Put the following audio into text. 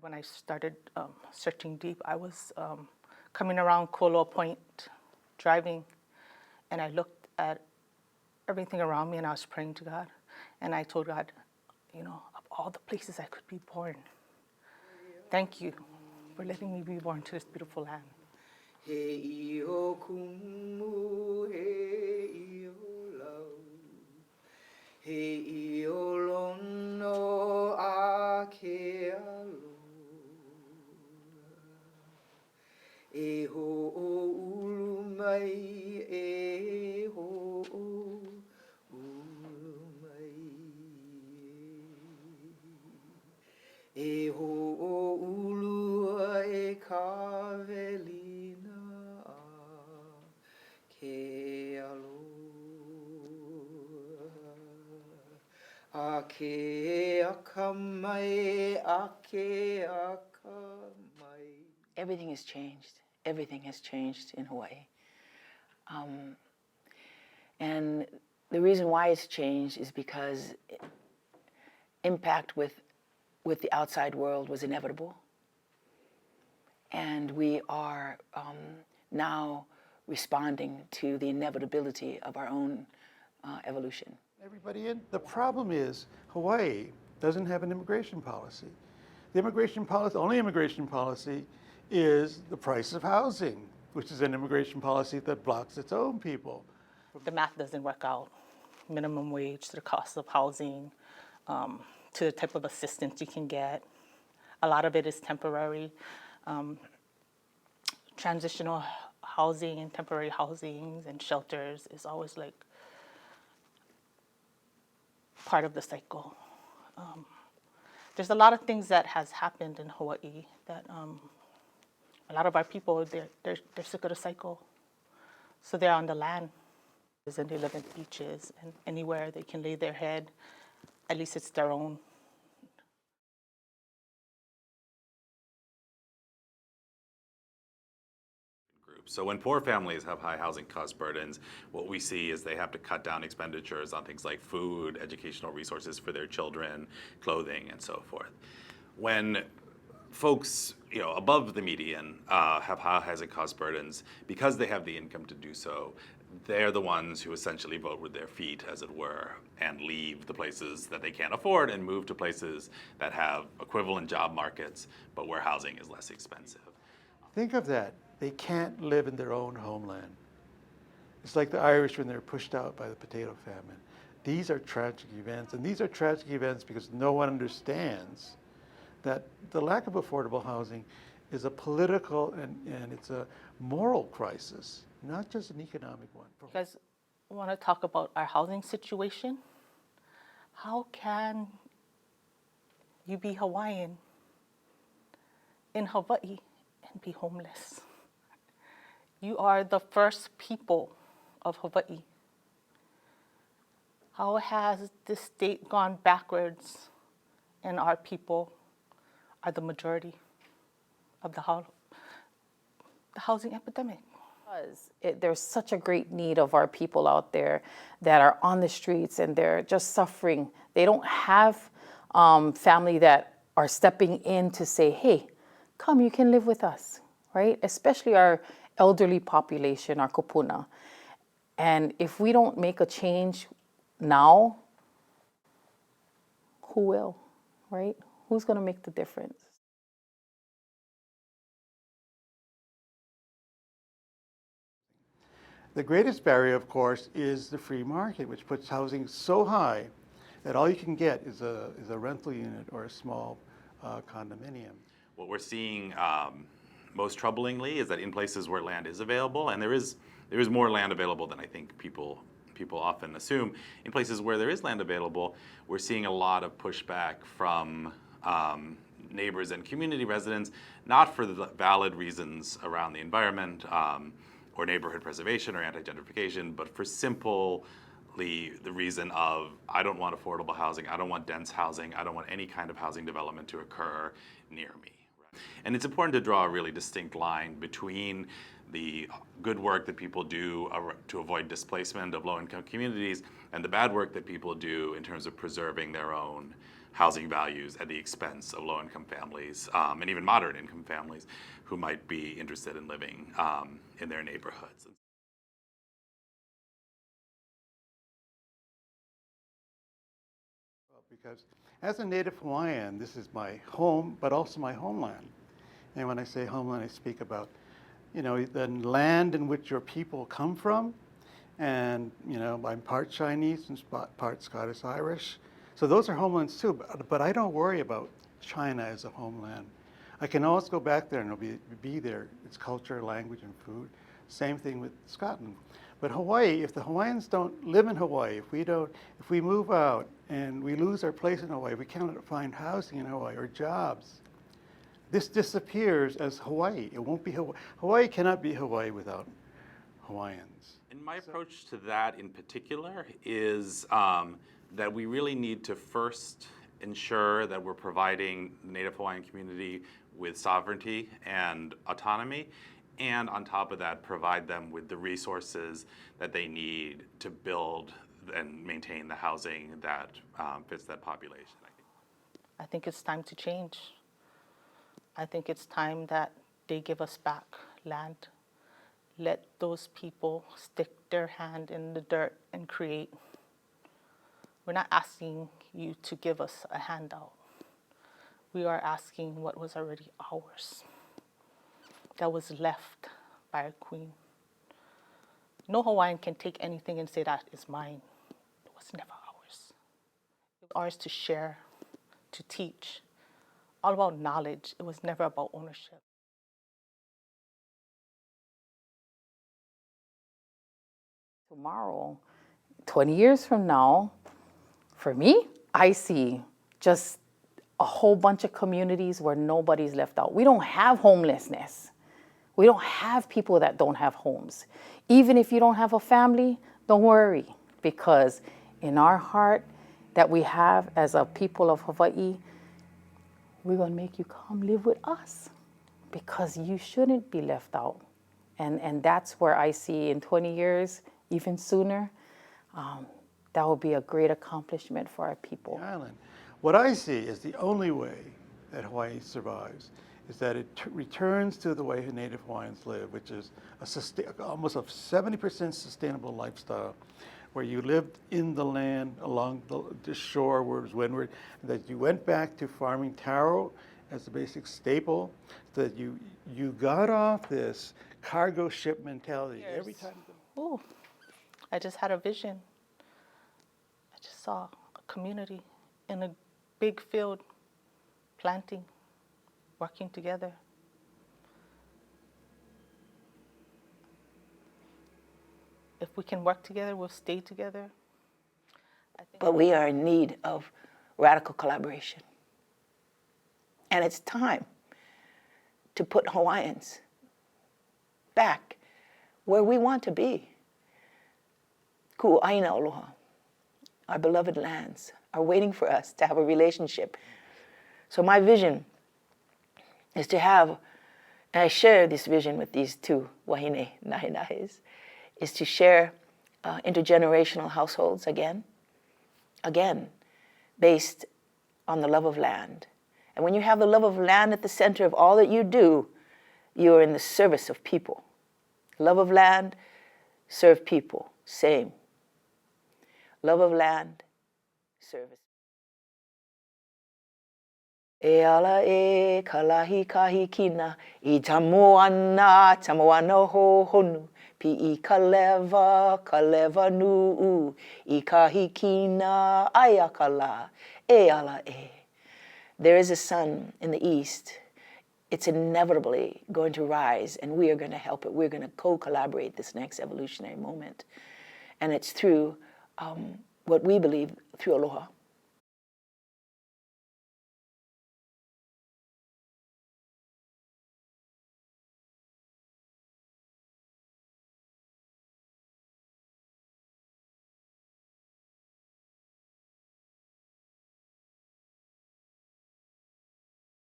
When I started searching deep, I was coming around Kolo Point, driving, and I looked at everything around me and I was praying to God. And I told God, you know, of all the places I could be born, thank you for letting me be born to this beautiful land. He o kumu, he o lau, he o lono a ke alo, e ho o ulu mai, e ho o ulu mai, e ho o ulu e kavelina a ke alo, a ke aka mai, a ke aka mai. Everything has changed. Everything has changed in Hawaii. And the reason why it's changed is because impact with the outside world was inevitable. And we are now responding to the inevitability of our own evolution. Everybody in. The problem is Hawaii doesn't have an immigration policy. The only immigration policy is the price of housing, which is an immigration policy that blocks its own people. The math doesn't work out. Minimum wage, the cost of housing, to the type of assistance you can get. A lot of it is temporary. Transitional housing and temporary housings and shelters is always like part of the cycle. There's a lot of things that has happened in Hawaii that a lot of our people, they're sick of the cycle. So they're on the land and they live in beaches and anywhere they can lay their head, at least it's their own. So when poor families have high housing cost burdens, what we see is they have to cut down expenditures on things like food, educational resources for their children, clothing, and so forth. When folks, above the median have high housing cost burdens, because they have the income to do so, they're the ones who essentially vote with their feet, as it were, and leave the places that they can't afford and move to places that have equivalent job markets, but where housing is less expensive. Think of that. They can't live in their own homeland. It's like the Irish when they're pushed out by the potato famine. These are tragic events, and these are tragic events because no one understands that the lack of affordable housing is a political and it's a moral crisis, not just an economic one. You guys want to talk about our housing situation? How can you be Hawaiian in Hawaii and be homeless? You are the first people of Hawaii. How has this state gone backwards and our people are the majority of the housing epidemic? There's such a great need of our people out there that are on the streets and they're just suffering. They don't have family that are stepping in to say, hey, come, you can live with us, right? Especially our elderly population, our kupuna. And if we don't make a change now, who will, right? Who's going to make the difference? The greatest barrier, of course, is the free market, which puts housing so high that all you can get is a rental unit or a small condominium. What we're seeing most troublingly is that in places where land is available, and there is more land available than I think people often assume, in places where there is land available, we're seeing a lot of pushback from neighbors and community residents, not for the valid reasons around the environment or neighborhood preservation or anti-gentrification, but for simply the reason of, I don't want affordable housing, I don't want dense housing, I don't want any kind of housing development to occur near me. And it's important to draw a really distinct line between the good work that people do to avoid displacement of low-income communities and the bad work that people do in terms of preserving their own housing values at the expense of low-income families and even moderate-income families who might be interested in living in their neighborhoods. Because as a native Hawaiian, this is my home, but also my homeland. And when I say homeland, I speak about, the land in which your people come from. And, I'm part Chinese and part Scottish Irish. So those are homelands too, but I don't worry about China as a homeland. I can always go back there and it'll be there. It's culture, language, and food. Same thing with Scotland. But Hawaii, if the Hawaiians don't live in Hawaii, if we move out and we lose our place in Hawaii, we cannot find housing in Hawaii or jobs, this disappears as Hawaii. It won't be Hawaii. Hawaii cannot be Hawaii without Hawaiians. And my approach to that in particular is that we really need to first ensure that we're providing the Native Hawaiian community with sovereignty and autonomy, and on top of that, provide them with the resources that they need to build and maintain the housing that fits that population. I think it's time to change. I think it's time that they give us back land. Let those people stick their hand in the dirt and create. We're not asking you to give us a handout. We are asking what was already ours, that was left by a queen. No Hawaiian can take anything and say that is mine. It was never ours. It was ours to share, to teach, all about knowledge. It was never about ownership. Tomorrow, 20 years from now, for me, I see just a whole bunch of communities where nobody's left out. We don't have homelessness. We don't have people that don't have homes. Even if you don't have a family, don't worry, because in our heart that we have as a people of Hawaii, we're going to make you come live with us, because you shouldn't be left out. And that's where I see in 20 years, even sooner, that will be a great accomplishment for our people. The island. What I see is the only way that Hawaii survives is that it returns to the way Native Hawaiians live, which is almost a 70% sustainable lifestyle, where you lived in the land along the shore where it was windward, that you went back to farming taro as the basic staple, that you got off this cargo ship mentality. Yes. Every time. Ooh, I just had a vision. I just saw a community in a big field, planting, working together. If we can work together, we'll stay together. But we are in need of radical collaboration. And it's time to put Hawaiians back where we want to be. Ku'aina aloha. Our beloved lands are waiting for us to have a relationship. So my vision is to have, and I share this vision with these two wahine nahe-nahes, is to share intergenerational households again, based on the love of land. And when you have the love of land at the center of all that you do, you are in the service of people. Love of land, serve people, same. Love of land, service. E ala e kalahi kahi kina, I tamoana ho honu, pi I kaleva nuu, I kahi kina aya kala, e ala e. There is a sun in the east. It's inevitably going to rise, and we are going to help it. We're going to co-collaborate this next evolutionary moment. And it's through what we believe, through aloha.